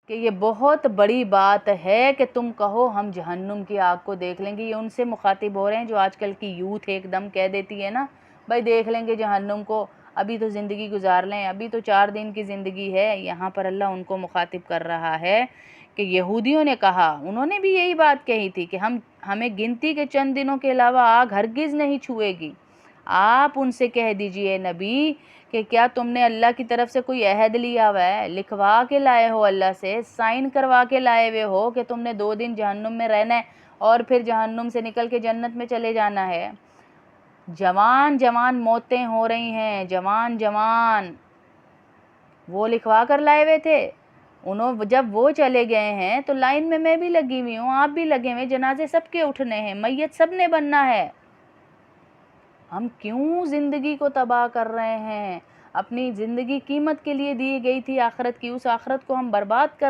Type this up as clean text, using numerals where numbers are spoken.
کہ یہ بہت بڑی بات ہے کہ تم کہو ہم جہنم کی آگ کو دیکھ لیں گے. یہ ان سے مخاطب ہو رہے ہیں جو آج کل کی یوتھ ایک دم کہہ دیتی ہے نا بھائی دیکھ لیں گے جہنم کو، ابھی تو زندگی گزار لیں، ابھی تو 4 دن کی زندگی ہے. یہاں پر اللہ ان کو مخاطب کر رہا ہے کہ یہودیوں نے کہا، انہوں نے بھی یہی بات کہی تھی کہ ہمیں گنتی کے چند دنوں کے علاوہ آگ ہرگز نہیں چھوئے گی. آپ ان سے کہہ دیجئے نبی کہ کیا تم نے اللہ کی طرف سے کوئی عہد لیا ہوا ہے، لکھوا کے لائے ہو اللہ سے، سائن کروا کے لائے ہوئے ہو کہ تم نے 2 دن جہنم میں رہنا ہے اور پھر جہنم سے نکل کے جنت میں چلے جانا ہے. جوان جوان موتیں ہو رہی ہیں، جوان وہ لکھوا کر لائے ہوئے تھے. جب وہ چلے گئے ہیں تو لائن میں بھی لگی ہوئی ہوں، آپ بھی لگے ہوئے، جنازے سب کے اٹھنے ہیں، میت سب نے بننا ہے. ہم کیوں زندگی کو تباہ کر رہے ہیں؟ اپنی زندگی قیمت کے لیے دی گئی تھی آخرت کی، اس آخرت کو ہم برباد کر